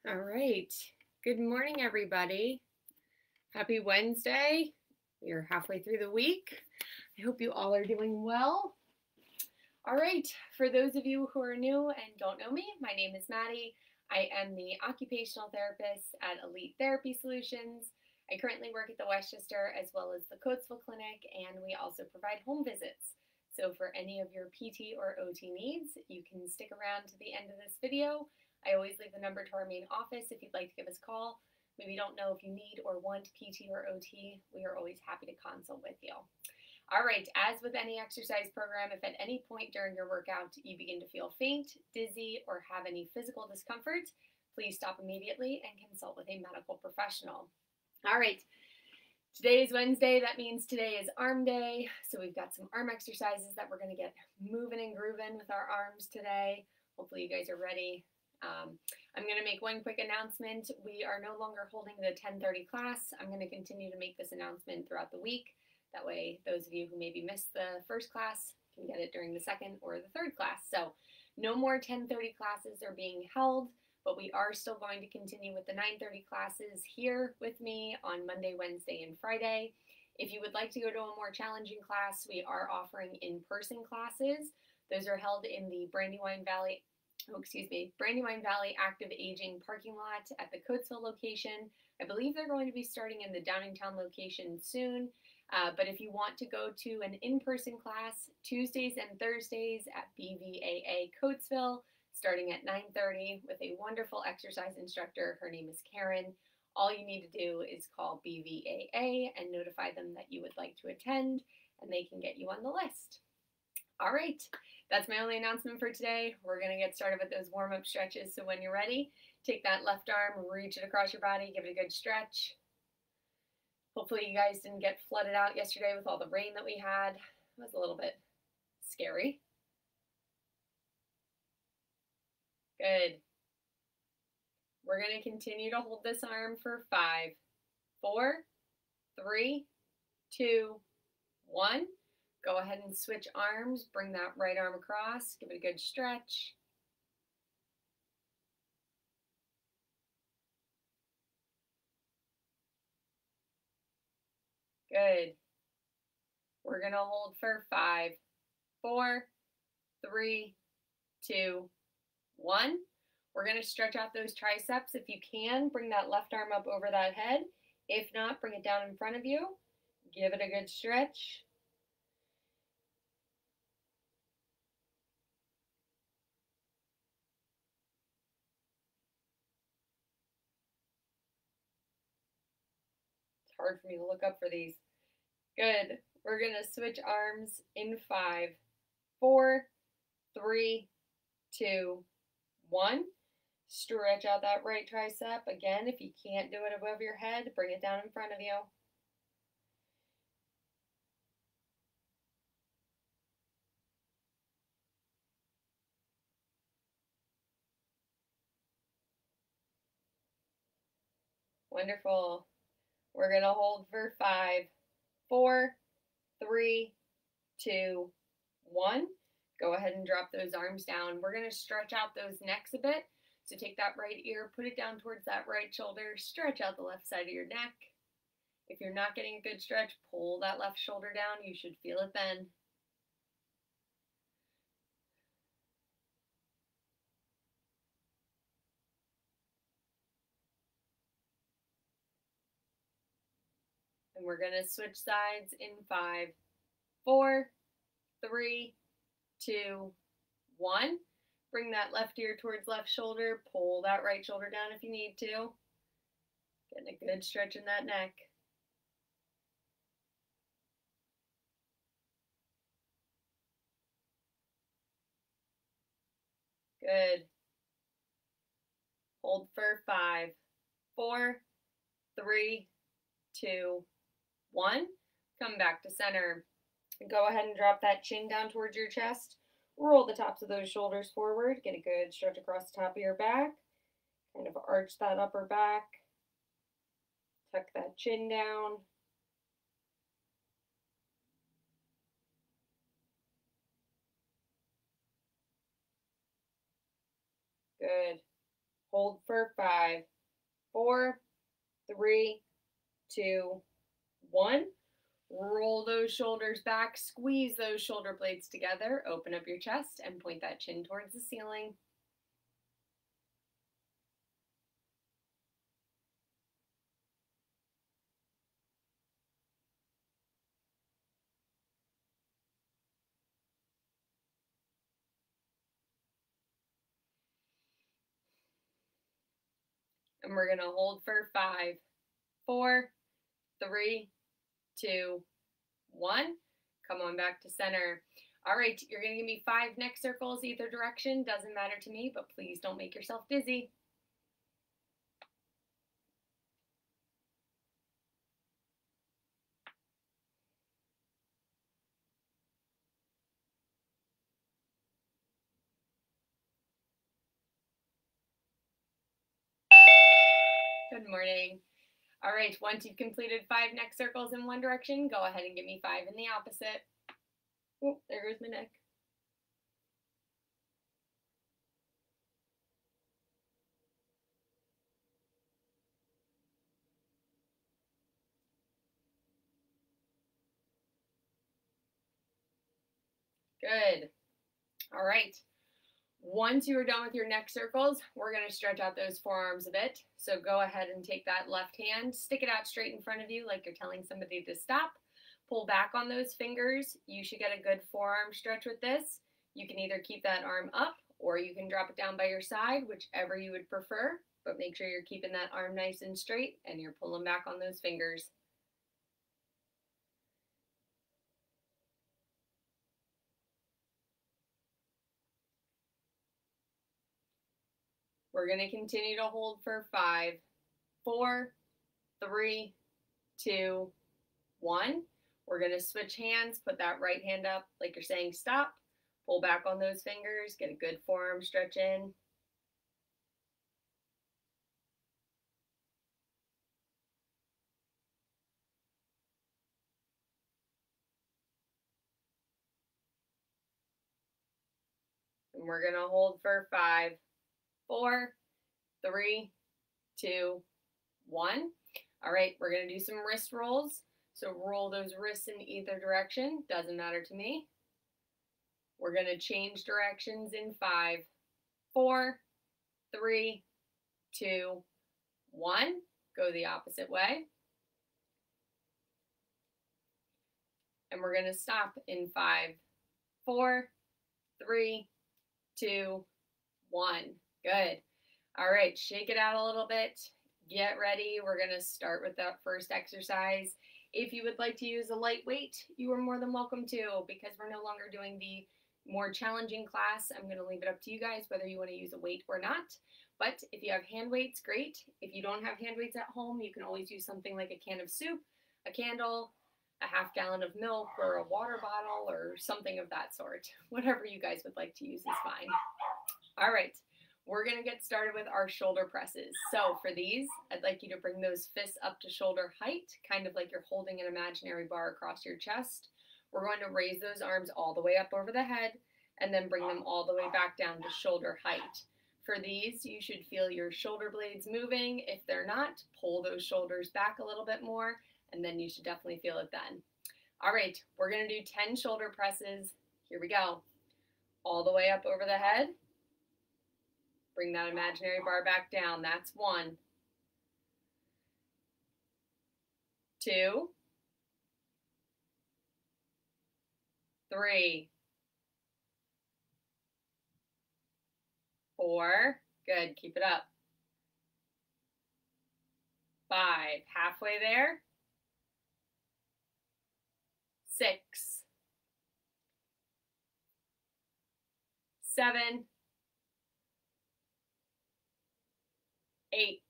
All right. Good morning, everybody. Happy Wednesday. We are halfway through the week. I hope you all are doing well. All right. For those of you who are new and don't know me, my name is Maddie. I am the occupational therapist at Elite Therapy Solutions. I currently work at the Westchester as well as the Coatesville Clinic, and we also provide home visits. So for any of your PT or OT needs, you can stick around to the end of this video. I always leave the number to our main office if you'd like to give us a call. Maybe you don't know if you need or want PT or OT. We are always happy to consult with you. All right, as with any exercise program, if at any point during your workout you begin to feel faint, dizzy, or have any physical discomfort, please stop immediately and consult with a medical professional. All right, today is Wednesday. That means today is arm day. So we've got some arm exercises that we're going to get moving and grooving with our arms today. Hopefully you guys are ready. I'm going to make one quick announcement. We are no longer holding the 10:30 class. I'm going to continue to make this announcement throughout the week. That way, those of you who maybe missed the first class can get it during the second or the third class. So no more 10:30 classes are being held, but we are still going to continue with the 9:30 classes here with me on Monday, Wednesday, and Friday. If you would like to go to a more challenging class, we are offering in-person classes. Those are held in the Brandywine Valley Active Aging parking lot at the Coatesville location. I believe they're going to be starting in the Downingtown location soon. But if you want to go to an in-person class, Tuesdays and Thursdays at BVAA Coatesville, starting at 9:30 with a wonderful exercise instructor. Her name is Karen. All you need to do is call BVAA and notify them that you would like to attend, and they can get you on the list. All right, that's my only announcement for today. We're going to get started with those warm-up stretches. So when you're ready, take that left arm, reach it across your body, give it a good stretch. Hopefully you guys didn't get flooded out yesterday with all the rain that we had. It was a little bit scary. Good. We're going to continue to hold this arm for 5, 4, 3, 2, 1. Go ahead and switch arms. Bring that right arm across. Give it a good stretch. Good. We're going to hold for 5, 4, 3, 2, 1. We're going to stretch out those triceps. If you can, bring that left arm up over that head. If not, bring it down in front of you. Give it a good stretch. It's hard for me to look up for these. Good. We're going to switch arms in 5, 4, 3, 2, 1. Stretch out that right tricep. Again, if you can't do it above your head, bring it down in front of you. Wonderful. We're going to hold for 5, 4, 3, 2, 1. Go ahead and drop those arms down. We're going to stretch out those necks a bit. So take that right ear, put it down towards that right shoulder, stretch out the left side of your neck. If you're not getting a good stretch, pull that left shoulder down. You should feel it then. And we're going to switch sides in 5, 4, 3, 2, 1. Bring that left ear towards left shoulder. Pull that right shoulder down if you need to. Getting a good stretch in that neck. Good. Hold for 5, 4, 3, 2, 1. Come back to center. Go ahead and drop that chin down towards your chest. Roll the tops of those shoulders forward. Get a good stretch across the top of your back. Kind of arch that upper back. Tuck that chin down. Good. Hold for 5, 4, 3, 2, 1. Roll those shoulders back, squeeze those shoulder blades together, open up your chest, and point that chin towards the ceiling. And we're gonna hold for 5, 4, 3, 2, 1. Come on back to center. All right, you're gonna give me 5 neck circles either direction. Doesn't matter to me, but please don't make yourself dizzy. Good morning. All right, once you've completed 5 neck circles in one direction, go ahead and give me 5 in the opposite. Oh, there goes my neck. Good. All right. Once you are done with your neck circles, we're going to stretch out those forearms a bit. So go ahead and take that left hand, stick it out straight in front of you like you're telling somebody to stop. Pull back on those fingers. You should get a good forearm stretch with this. You can either keep that arm up or you can drop it down by your side, whichever you would prefer. But make sure you're keeping that arm nice and straight and you're pulling back on those fingers. We're going to continue to hold for 5, 4, 3, 2, 1. We're going to switch hands, put that right hand up like you're saying stop, pull back on those fingers, get a good forearm stretch in. And we're going to hold for 5, 4, 3, 2, 1. All right, we're going to do some wrist rolls. So roll those wrists in either direction, doesn't matter to me. We're going to change directions in 5, 4, 3, 2, 1. Go the opposite way. And we're going to stop in 5, 4, 3, 2, 1. Good. All right, shake it out a little bit. Get ready. We're going to start with that first exercise. If you would like to use a light weight, you are more than welcome to, because we're no longer doing the more challenging class. I'm going to leave it up to you guys whether you want to use a weight or not. But if you have hand weights, great. If you don't have hand weights at home, you can always use something like a can of soup, a candle, a half gallon of milk, or a water bottle, or something of that sort. Whatever you guys would like to use is fine. All right. We're going to get started with our shoulder presses. So for these, I'd like you to bring those fists up to shoulder height, kind of like you're holding an imaginary bar across your chest. We're going to raise those arms all the way up over the head and then bring them all the way back down to shoulder height. For these, you should feel your shoulder blades moving. If they're not, pull those shoulders back a little bit more, and then you should definitely feel it then. All right, we're going to do 10 shoulder presses. Here we go. All the way up over the head. Bring that imaginary bar back down. That's 1. 2. 3. 4. Good. Keep it up. 5. Halfway there. 6. 7. 8.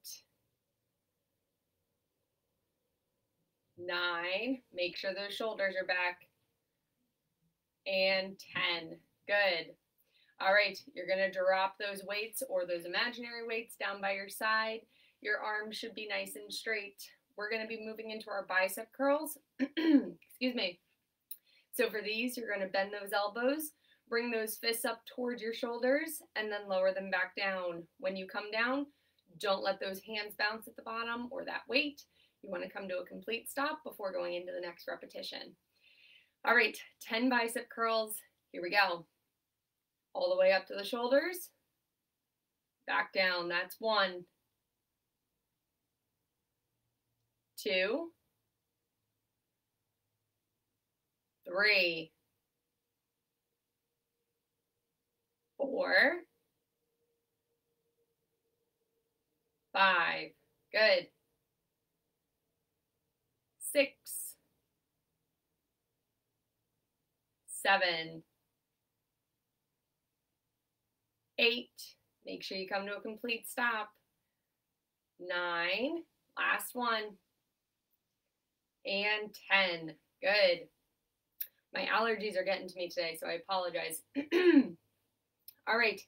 9. Make sure those shoulders are back. And 10. Good. All right, you're going to drop those weights or those imaginary weights down by your side. Your arms should be nice and straight. We're going to be moving into our bicep curls. Excuse me. So for these, you're going to bend those elbows, Bring those fists up towards your shoulders and then lower them back down. When you come down, don't let those hands bounce at the bottom or that weight. You want to come to a complete stop before going into the next repetition. All right, 10 bicep curls. Here we go. All the way up to the shoulders. Back down. That's 1, 2, 3, 4, 5. Good. 6, 7, 8. Make sure you come to a complete stop. 9. Last one. And 10. Good. My allergies are getting to me today, so I apologize. All right.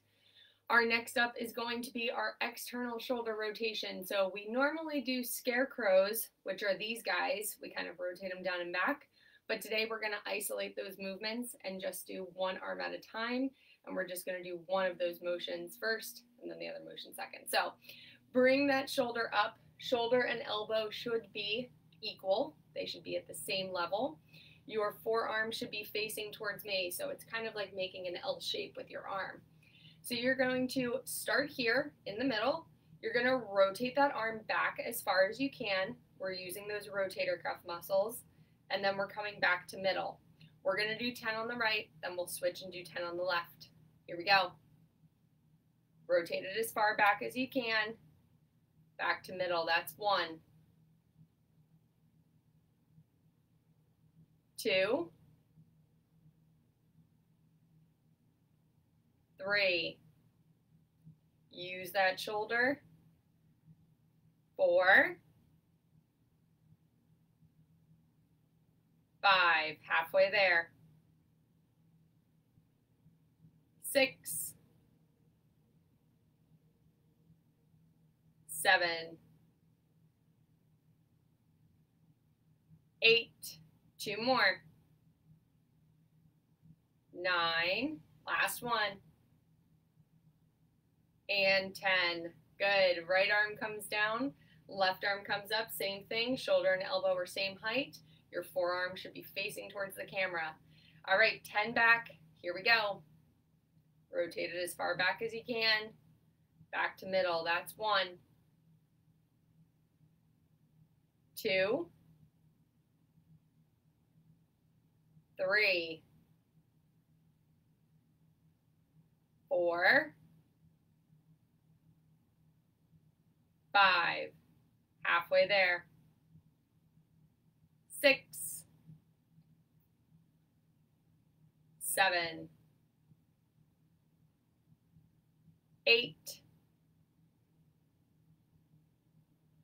Our next up is going to be our external shoulder rotation. So we normally do scarecrows, which are these guys. We kind of rotate them down and back. But today we're going to isolate those movements and just do one arm at a time. And we're just going to do one of those motions first and then the other motion second. So bring that shoulder up. Shoulder and elbow should be equal. They should be at the same level. Your forearm should be facing towards me. So it's kind of like making an L shape with your arm. So you're going to start here in the middle. You're going to rotate that arm back as far as you can. We're using those rotator cuff muscles. And then we're coming back to middle. We're going to do 10 on the right, then we'll switch and do 10 on the left. Here we go. Rotate it as far back as you can. Back to middle. That's 1, 2, 3. Use that shoulder. 4, 5. Halfway there. 6, 7, 8. 2 more. 9. Last one. And 10. Good. Right arm comes down. Left arm comes up. Same thing. Shoulder and elbow are same height. Your forearm should be facing towards the camera. All right, 10 back. Here we go. Rotate it as far back as you can. Back to middle. That's 1, 2, 3, 4, 5. Halfway there. 6, 7, 8,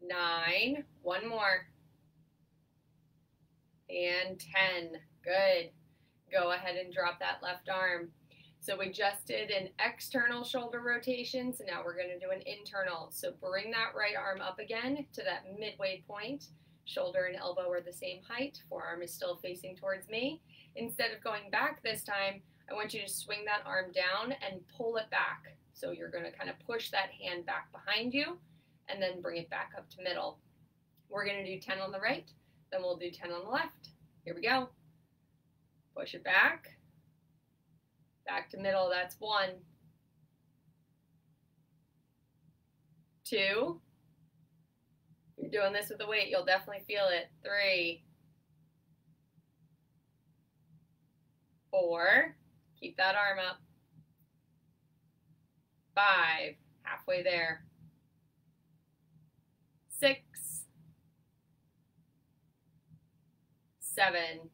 9. One more. And 10. Good. Go ahead and drop that left arm. So we just did an external shoulder rotation, so now we're going to do an internal. So bring that right arm up again to that midway point. Shoulder and elbow are the same height. Forearm is still facing towards me. Instead of going back this time, I want you to swing that arm down and pull it back. So you're going to kind of push that hand back behind you and then bring it back up to middle. We're going to do 10 on the right, then we'll do 10 on the left. Here we go. Push it back. Back to middle. That's 1, 2. If you're doing this with the weight, you'll definitely feel it. 3, 4. Keep that arm up. 5. Halfway there. 6, 7,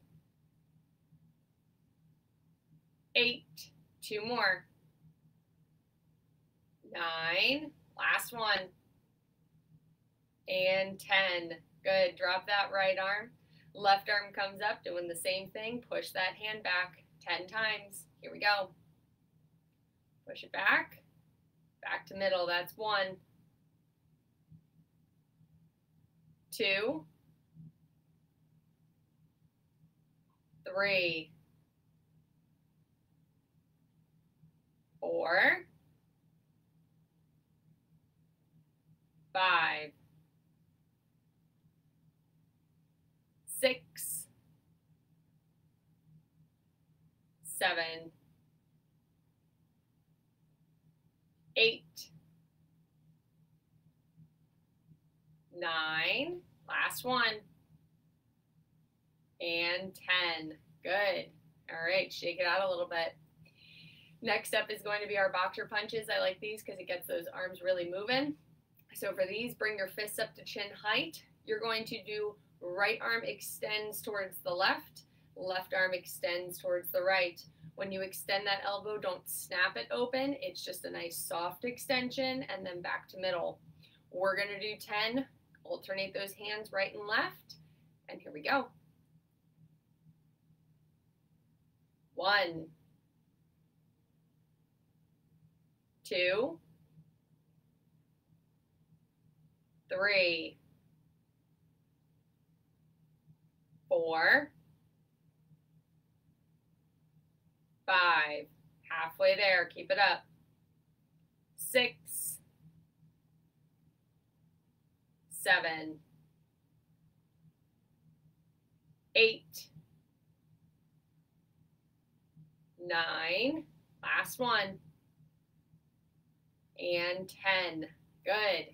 8. 2 more. 9. Last one. And 10. Good. Drop that right arm. Left arm comes up, doing the same thing. Push that hand back 10 times. Here we go. Push it back. Back to middle. That's 1, 2, 3, 4, 5, 6, 7, 8, 9, last one, and 10. Good. All right, shake it out a little bit. Next up is going to be our boxer punches. I like these because it gets those arms really moving. So for these, bring your fists up to chin height. You're going to do right arm extends towards the left arm extends towards the right. When you extend that elbow, don't snap it open. It's just a nice soft extension and then back to middle. We're going to do 10. Alternate those hands right and left. And here we go. 1, 2, 3, 4, 5, halfway there, keep it up, 6, 7, 8, 9, last one, and 10. Good.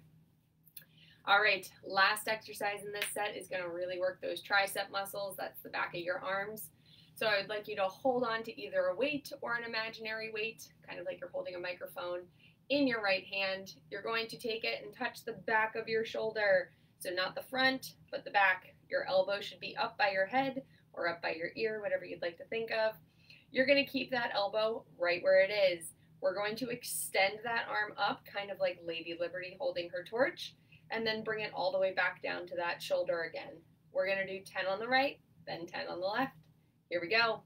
All right, last exercise in this set is going to really work those tricep muscles. That's the back of your arms. So I would like you to hold on to either a weight or an imaginary weight, kind of like you're holding a microphone, in your right hand. You're going to take it and touch the back of your shoulder. So not the front, but the back. Your elbow should be up by your head or up by your ear, whatever you'd like to think of. You're going to keep that elbow right where it is. We're going to extend that arm up, kind of like Lady Liberty holding her torch, and then bring it all the way back down to that shoulder again. We're going to do 10 on the right, then 10 on the left. Here we go.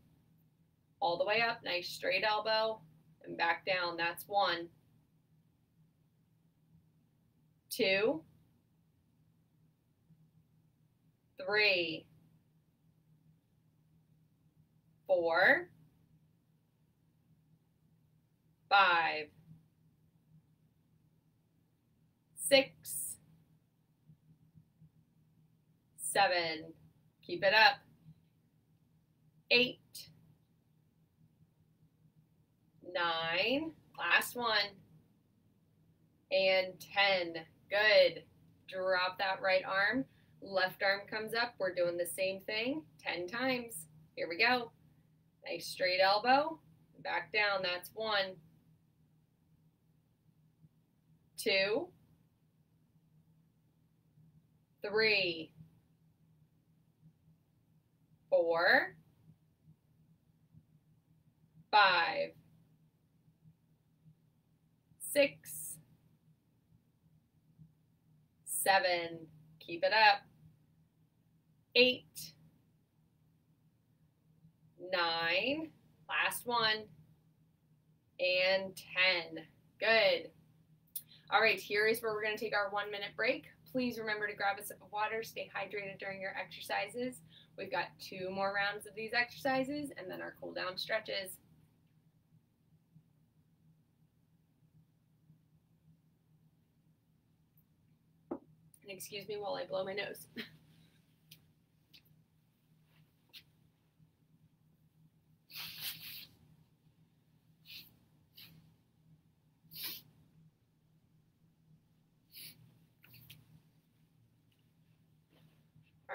All the way up, nice straight elbow, and back down. That's 1, 2, 3, 4, 5, 6, 7, keep it up, 8, 9, last one, and 10. Good. Drop that right arm. Left arm comes up. We're doing the same thing 10 times. Here we go. Nice straight elbow. Back down. That's 1, 2, 3, 4, 5, 6, 7, keep it up, 8, 9, last one, and 10. Good. All right, here is where we're going to take our 1-minute break. Please remember to grab a sip of water, stay hydrated during your exercises. We've got 2 more rounds of these exercises and then our cool down stretches. And excuse me while I blow my nose.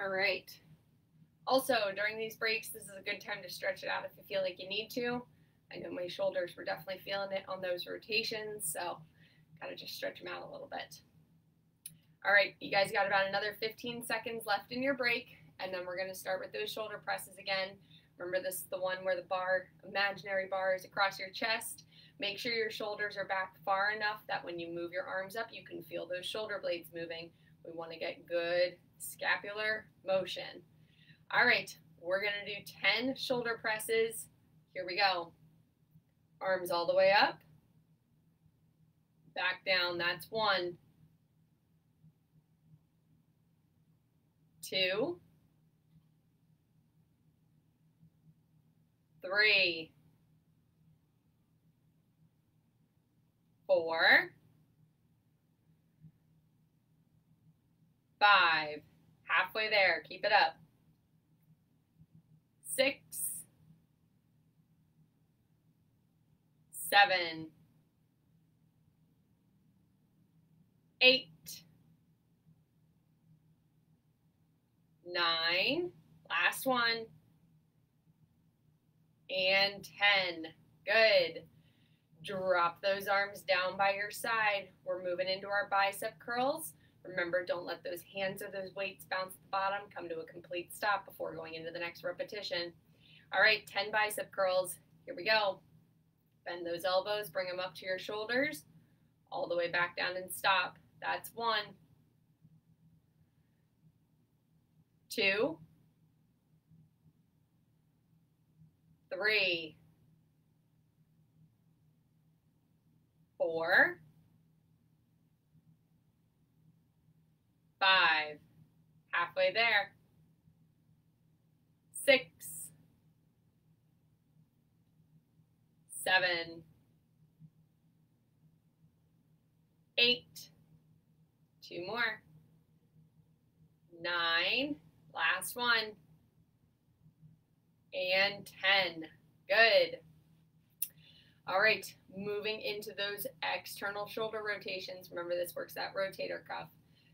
All right. Also, during these breaks, this is a good time to stretch it out if you feel like you need to. I know my shoulders were definitely feeling it on those rotations, so gotta just stretch them out a little bit. All right, you guys got about another 15 seconds left in your break, and then we're gonna start with those shoulder presses again. Remember, this is the one where the bar, imaginary bar, is across your chest. Make sure your shoulders are back far enough that when you move your arms up, you can feel those shoulder blades moving. We want to get good scapular motion. All right, we're going to do 10 shoulder presses. Here we go. Arms all the way up. Back down. That's 1, 2, 3, 4, 5, halfway there, keep it up. 6, 7, 8, 9, last one, and 10. Good. Drop those arms down by your side. We're moving into our bicep curls. Remember, don't let those hands or those weights bounce at the bottom. Come to a complete stop before going into the next repetition. All right, 10 bicep curls. Here we go. Bend those elbows, bring them up to your shoulders, all the way back down and stop. That's 1, 2, 3, 4, 5, halfway there, 6, 7, 8, 2 more, 9, last one, and 10. Good. All right, moving into those external shoulder rotations. Remember, this works that rotator cuff.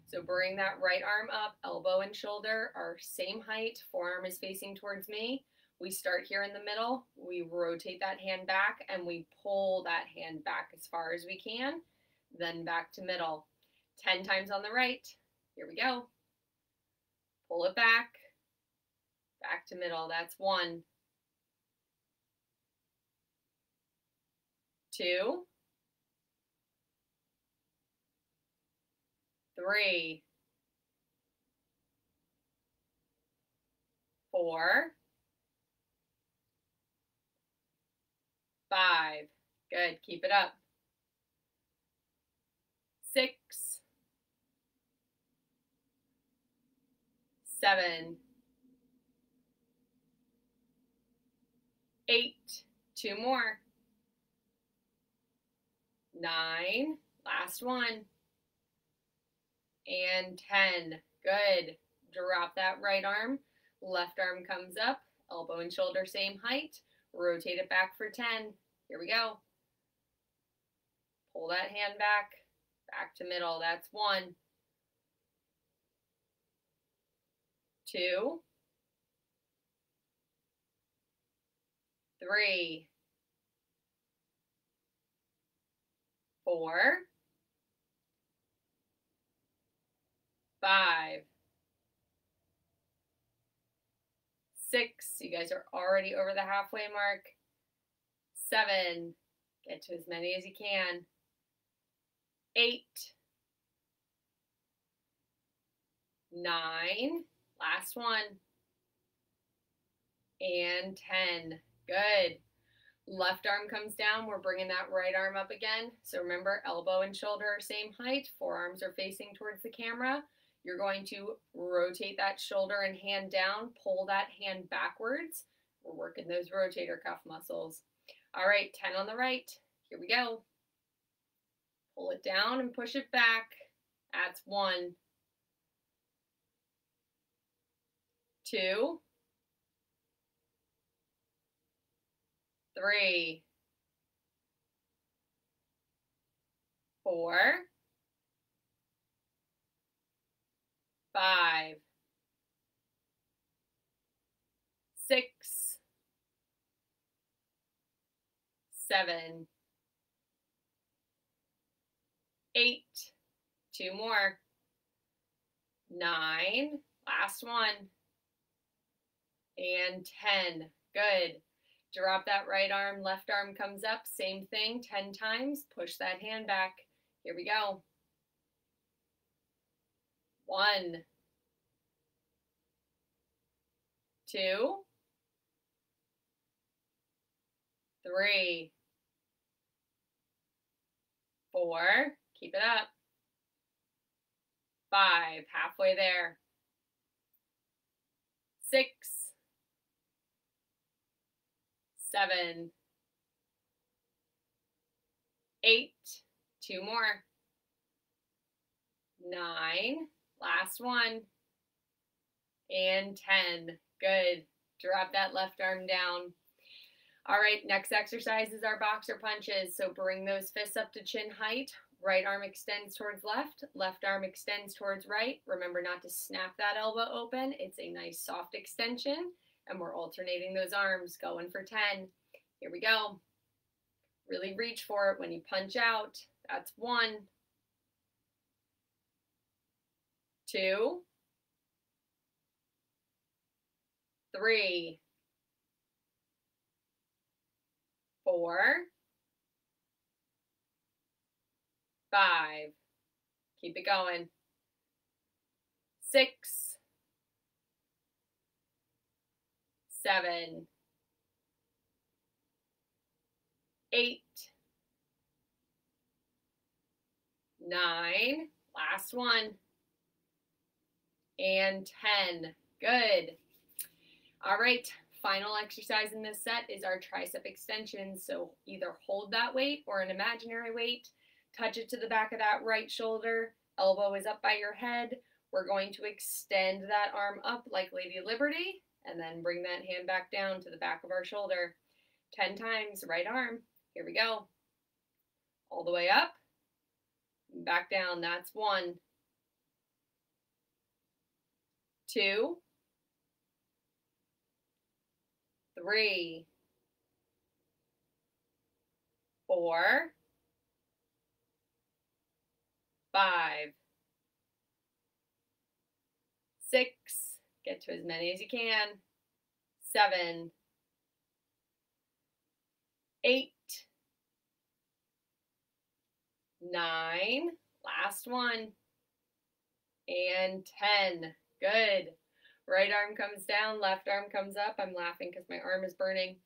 So bring that right arm up, elbow and shoulder are same height, forearm is facing towards me. We start here in the middle, we rotate that hand back, and we pull that hand back as far as we can, then back to middle. 10 times on the right. Here we go. Pull it back, back to middle. That's 1, 2, 3, 4, 5. Good. Keep it up. 6, 7, 8. 2 more. 9. Last one. And 10. Good. Drop that right arm. Left arm comes up. Elbow and shoulder same height. Rotate it back for 10. Here we go. Pull that hand back. Back to middle. That's 1, 2, 3, 4, 5, 6. You guys are already over the halfway mark. 7. Get to as many as you can. 8, 9. Last one. And 10. Good. Left arm comes down. We're bringing that right arm up again. So remember, elbow and shoulder are same height. Forearms are facing towards the camera. You're going to rotate that shoulder and hand down. Pull that hand backwards. We're working those rotator cuff muscles. All right, 10 on the right. Here we go. Pull it down and push it back. That's 1, 2, 3, 4, 5, 6, 7, 8, 2 more, 9, last one, and 10. Good. Drop that right arm, left arm comes up, same thing, 10 times, push that hand back. Here we go. 1, 2, 3, 4, keep it up, 5, halfway there, 6, 7, 8, 2 more. 9. Last one. And 10. Good. Drop that left arm down. All right, next exercise is our boxer punches. So bring those fists up to chin height. Right arm extends towards left. Left arm extends towards right. Remember not to snap that elbow open. It's a nice soft extension. And we're alternating those arms, going for 10. Here we go. Really reach for it when you punch out. That's 1. 2. 3. 4. 5. Keep it going. 6. 7. 8. 9. Last one. And 10. Good. All right. Final exercise in this set is our tricep extension. So either hold that weight or an imaginary weight. Touch it to the back of that right shoulder. Elbow is up by your head. We're going to extend that arm up like Lady Liberty and then bring that hand back down to the back of our shoulder. 10 times, right arm. Here we go. All the way up. Back down. That's 1. 2. 3. 4. 5. 6. Get to as many as you can. 7. 8. 9. Last one. And 10. Good. Right arm comes down, left arm comes up. I'm laughing because my arm is burning.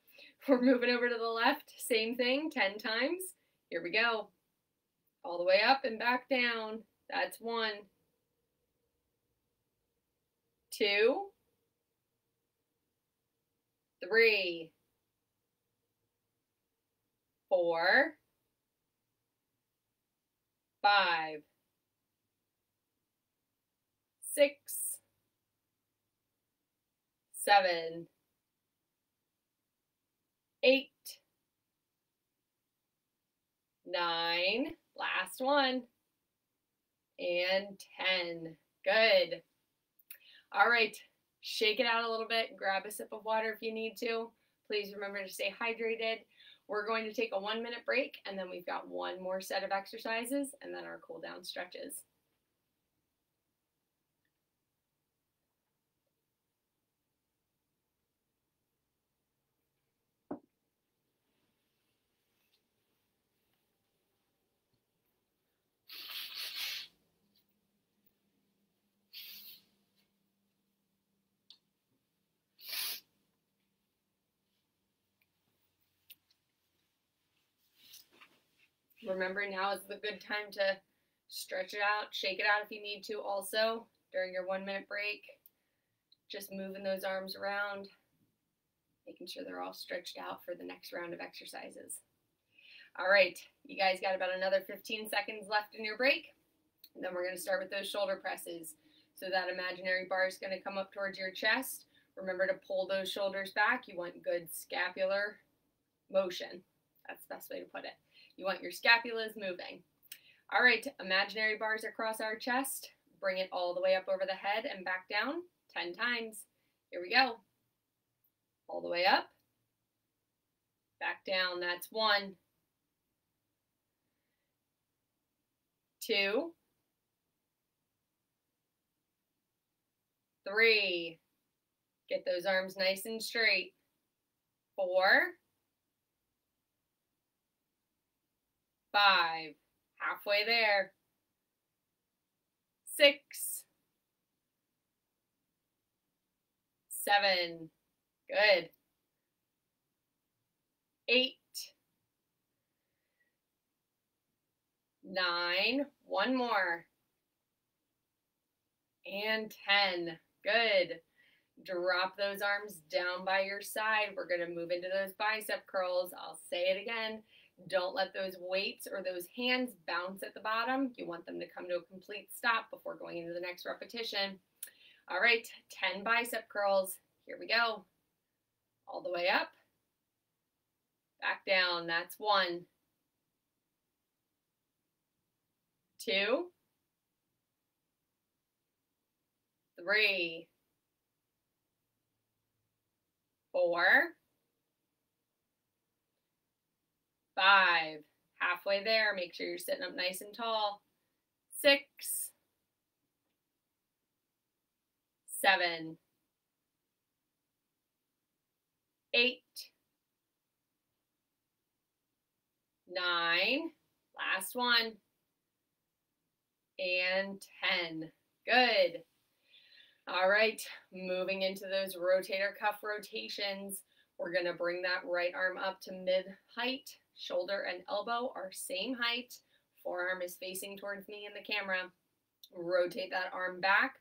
We're moving over to the left. Same thing, 10 times. Here we go. All the way up and back down. That's 1. 2. 3. 4. 5. 6. 7. 8. 9. Last one. And 10. Good. All right. Shake it out a little bit. Grab a sip of water if you need to. Please remember to stay hydrated. We're going to take a 1-minute break, and then we've got one more set of exercises, and then our cool down stretches. Remember, now is the good time to stretch it out, shake it out if you need to also during your 1-minute break. Just moving those arms around, making sure they're all stretched out for the next round of exercises. All right, you guys got about another 15 seconds left in your break. And then we're going to start with those shoulder presses. So that imaginary bar is going to come up towards your chest. Remember to pull those shoulders back. You want good scapular motion. That's the best way to put it. You want your scapulas moving. All right, imaginary bars across our chest. Bring it all the way up over the head and back down 10 times. Here we go. All the way up. Back down. That's 1. 2. 3. Get those arms nice and straight. 4. 5. Halfway there. 6. 7. Good. 8. 9. One more. And 10. Good. Drop those arms down by your side. We're going to move into those bicep curls. I'll say it again. Don't let those weights or those hands bounce at the bottom. You want them to come to a complete stop before going into the next repetition. All right, 10 bicep curls. Here we go. All the way up, back down. That's 1, 2, 3, 4, 5. Halfway there. Make sure you're sitting up nice and tall. 6, 7, 8, 9. Last one. And 10. Good. All right, moving into those rotator cuff rotations. We're going to bring that right arm up to mid-height. Shoulder and elbow are same height. Forearm is facing towards me in the camera. Rotate that arm back.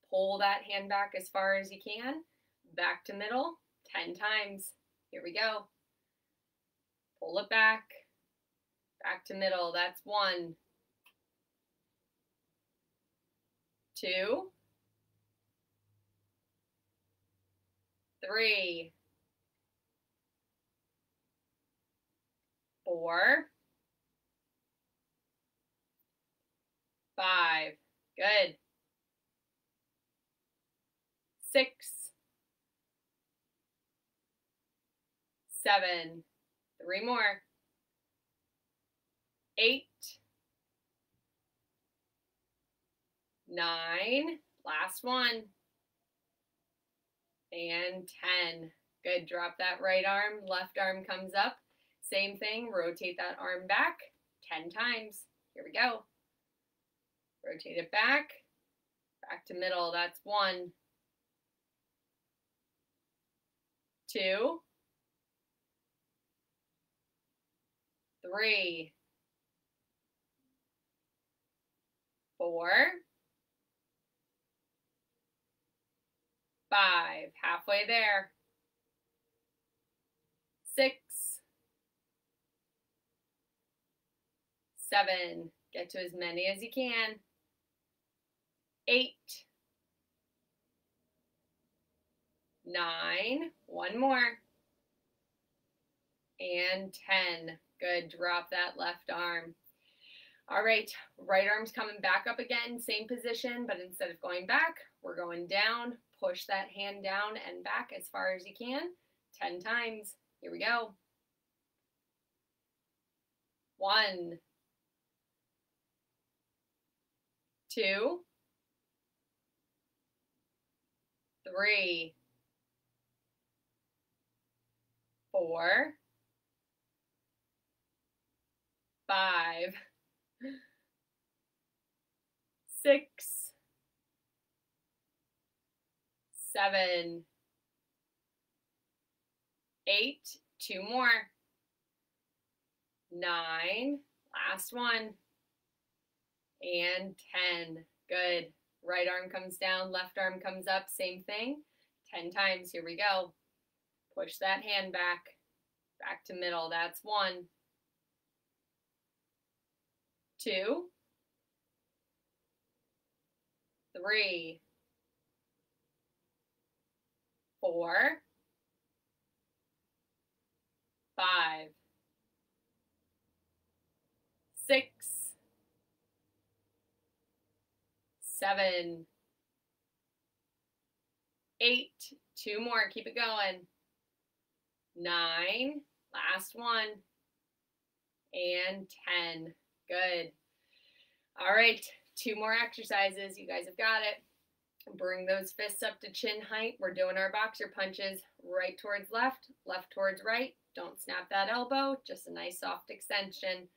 Pull that hand back as far as you can. Back to middle, 10 times. Here we go. Pull it back. Back to middle. That's 1, 2, 3, 4, 5. Good. 6, 7. 3 more. 8, 9. Last one. And 10. Good. Drop that right arm. Left arm comes up. Same thing. Rotate that arm back 10 times. Here we go. Rotate it back. Back to middle. That's 1, 2, 3, 4, 5. Halfway there. 6, 7. Get to as many as you can. 8, 9. One more. And 10. Good. Drop that left arm. All right. Right arm's coming back up again. Same position, but instead of going back, we're going down. Push that hand down and back as far as you can. 10 times. Here we go. 1, 2, 3, 4, 5, 6, 7, 8. 2 more. 9. Last one. And 10. Good. Right arm comes down, left arm comes up, same thing. 10 times. Here we go. Push that hand back. Back to middle. That's 1, 2, 3, 4, 5, 6, 7, 8. 2 more. Keep it going. 9. Last one. And 10. Good. All right. 2 more exercises. You guys have got it. Bring those fists up to chin height. We're doing our boxer punches. Right towards left, left towards right. Don't snap that elbow. Just a nice soft extension.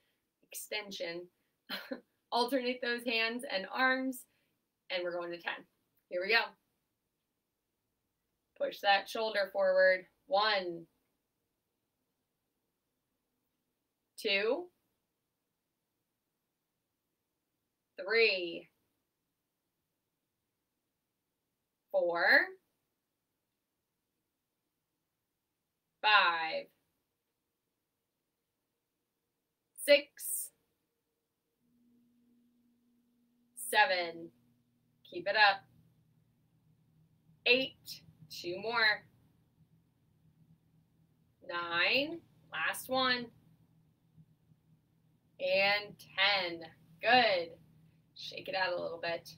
Alternate those hands and arms. And we're going to 10. Here we go. Push that shoulder forward. 1, 2, 3, 4, 5, 6, 7, keep it up, 8, 2 more, 9, last one, and 10. Good. Shake it out a little bit.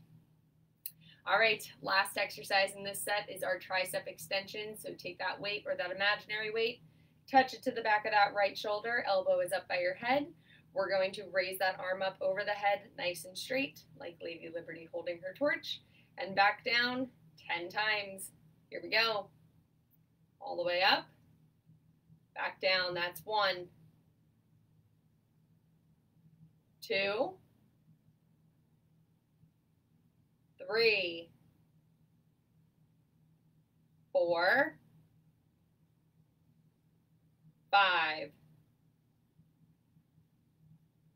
All right, last exercise in this set is our tricep extension. So take that weight or that imaginary weight, touch it to the back of that right shoulder, elbow is up by your head. We're going to raise that arm up over the head, nice and straight, like Lady Liberty holding her torch, and back down 10 times. Here we go. All the way up, back down. That's 1, 2, 3, 4, 5,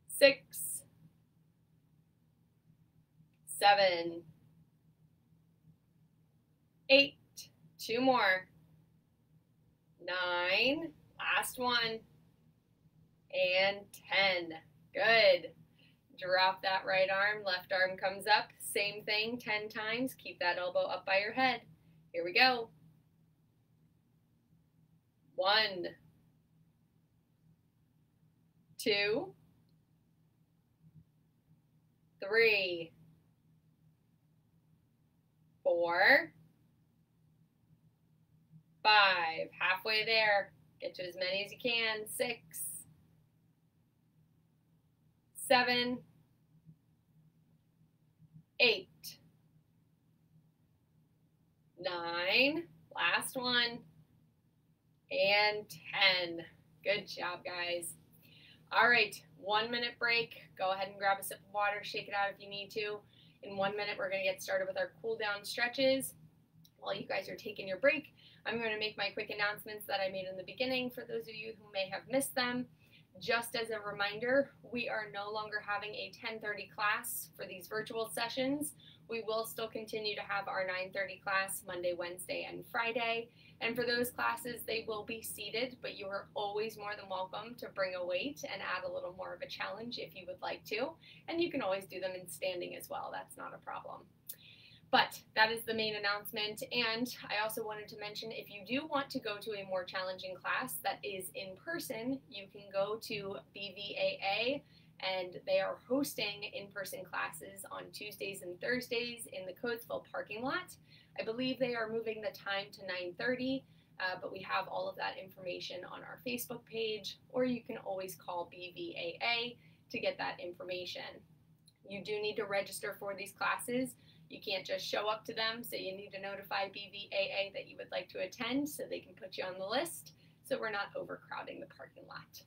6, 7, 8, 2 more, 9, last one, and 10. Good. Drop that right arm, left arm comes up, same thing 10 times. Keep that elbow up by your head. Here we go. 1, 2, 3, 4, 5, halfway there. Get to as many as you can. 6, 7, 8, 9, last one, and 10. Good job, guys. All right, 1 minute break. Go ahead and grab a sip of water, shake it out if you need to. In 1 minute, we're going to get started with our cool down stretches. While you guys are taking your break, I'm going to make my quick announcements that I made in the beginning for those of you who may have missed them. Just as a reminder, we are no longer having a 10:30 class for these virtual sessions. We will still continue to have our 9:30 class Monday, Wednesday, and Friday. And for those classes, they will be seated, but you are always more than welcome to bring a weight and add a little more of a challenge if you would like to. And you can always do them in standing as well. That's not a problem. But that is the main announcement, and I also wanted to mention if you do want to go to a more challenging class that is in person, you can go to BVAA, and they are hosting in-person classes on Tuesdays and Thursdays in the Coatesville parking lot. I believe they are moving the time to 9:30, but we have all of that information on our Facebook page, or you can always call BVAA to get that information. You do need to register for these classes. You can't just show up to them, so you need to notify BVAA that you would like to attend so they can put you on the list so we're not overcrowding the parking lot.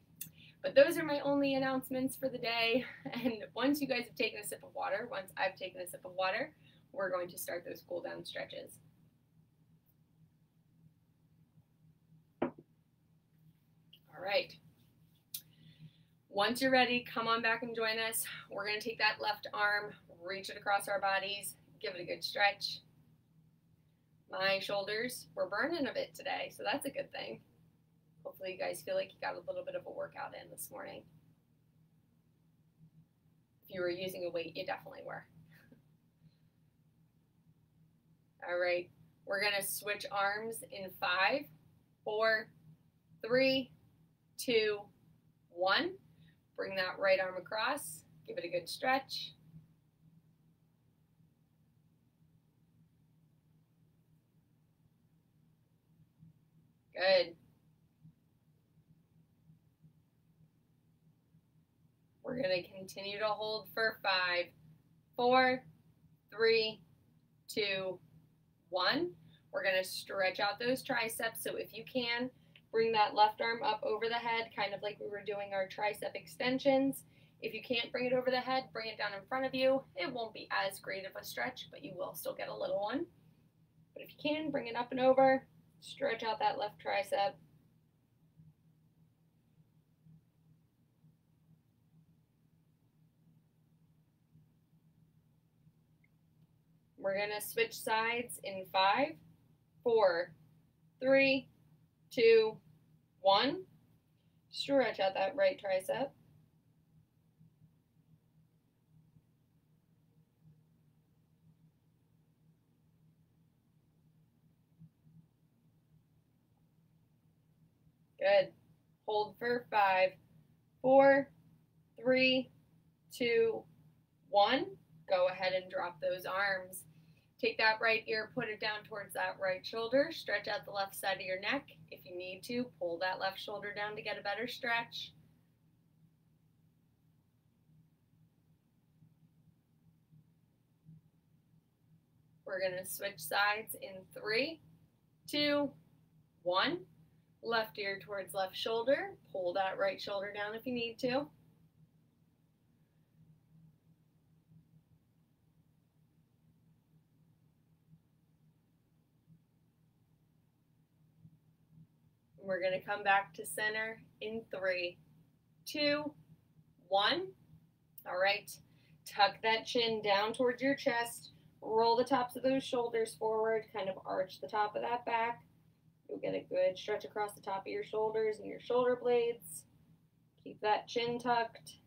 But those are my only announcements for the day, and once you guys have taken a sip of water, once I've taken a sip of water, we're going to start those cool down stretches. All right. Once you're ready, come on back and join us. We're going to take that left arm, reach it across our bodies, give it a good stretch. My shoulders were burning a bit today, so that's a good thing. Hopefully you guys feel like you got a little bit of a workout in this morning. If you were using a weight, you definitely were. All right, we're going to switch arms in 5, 4, 3, 2, 1. Bring that right arm across, give it a good stretch. Good. We're going to continue to hold for 5, 4, 3, 2, 1. We're going to stretch out those triceps. So if you can, bring that left arm up over the head, kind of like we were doing our tricep extensions. If you can't bring it over the head, bring it down in front of you. It won't be as great of a stretch, but you will still get a little one. But if you can, bring it up and over, stretch out that left tricep. We're going to switch sides in 5, 4, 3, 2, 1. Stretch out that right tricep. Good. Hold for 5, 4, 3, 2, 1. Go ahead and drop those arms. Take that right ear, put it down towards that right shoulder. Stretch out the left side of your neck. If you need to, pull that left shoulder down to get a better stretch. We're going to switch sides in 3, 2, 1. Left ear towards left shoulder. Pull that right shoulder down if you need to. We're going to come back to center in 3, 2, 1. All right. Tuck that chin down towards your chest. Roll the tops of those shoulders forward. Kind of arch the top of that back. You'll get a good stretch across the top of your shoulders and your shoulder blades. Keep that chin tucked.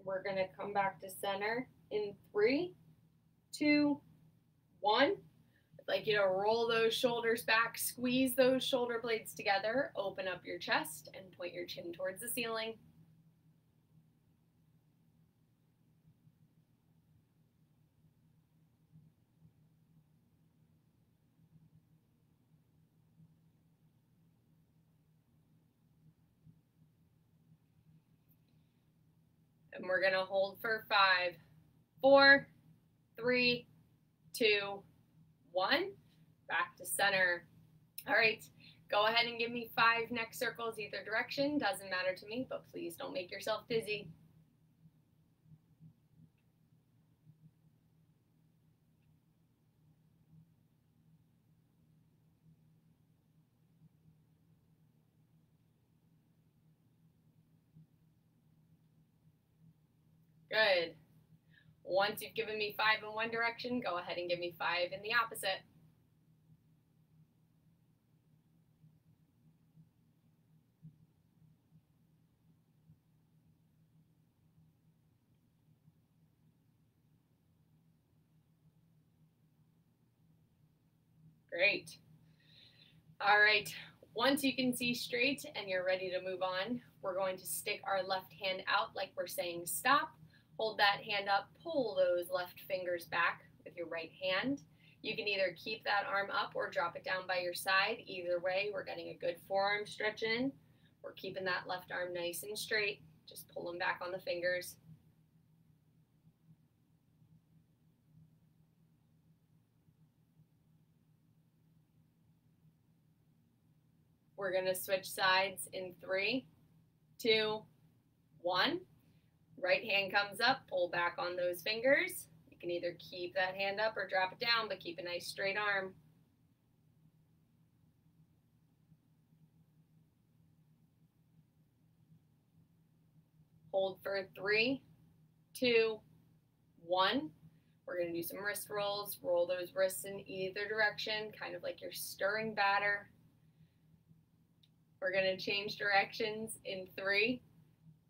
We're going to come back to center in 3, 2, 1. I'd like you to roll those shoulders back, squeeze those shoulder blades together, open up your chest, and point your chin towards the ceiling. And we're going to hold for 5, 4, 3, 2, 1. Back to center. All right, go ahead and give me 5 neck circles either direction. Doesn't matter to me, but please don't make yourself dizzy. Good. Once you've given me 5 in one direction, go ahead and give me 5 in the opposite. Great. All right. Once you can see straight and you're ready to move on, we're going to stick our left hand out like we're saying stop. Hold that hand up, pull those left fingers back with your right hand. You can either keep that arm up or drop it down by your side. Either way, we're getting a good forearm stretch in. We're keeping that left arm nice and straight. Just pull them back on the fingers. We're going to switch sides in 3, 2, 1. Right hand comes up, pull back on those fingers. You can either keep that hand up or drop it down, but keep a nice straight arm. Hold for 3, 2, 1. We're going to do some wrist rolls. Roll those wrists in either direction, kind of like you're stirring batter. We're going to change directions in 3,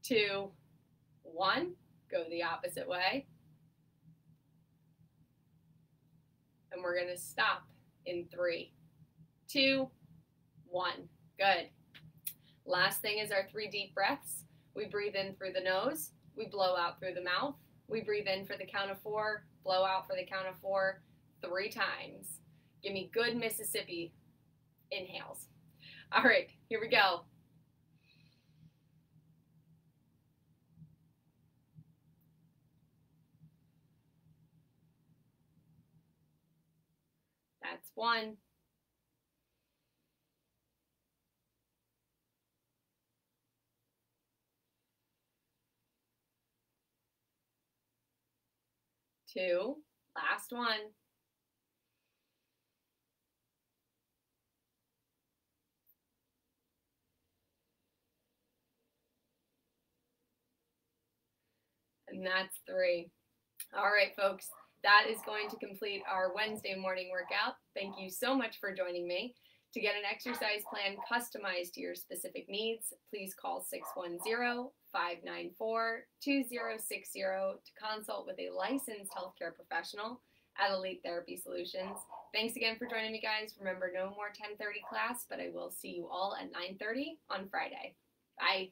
2, 1. Go the opposite way. And we're going to stop in 3, 2, 1. Good. Last thing is our 3 deep breaths. We breathe in through the nose. We blow out through the mouth. We breathe in for the count of 4, blow out for the count of 4, 3 times. Give me good Mississippi inhales. All right, here we go. That's 1. 2. Last 1. And that's 3. All right, folks, that is going to complete our Wednesday morning workout. Thank you so much for joining me. To get an exercise plan customized to your specific needs, please call 610-594-2060 to consult with a licensed healthcare professional at Elite Therapy Solutions. Thanks again for joining me, guys. Remember, no more 10:30 class, but I will see you all at 9:30 on Friday. Bye.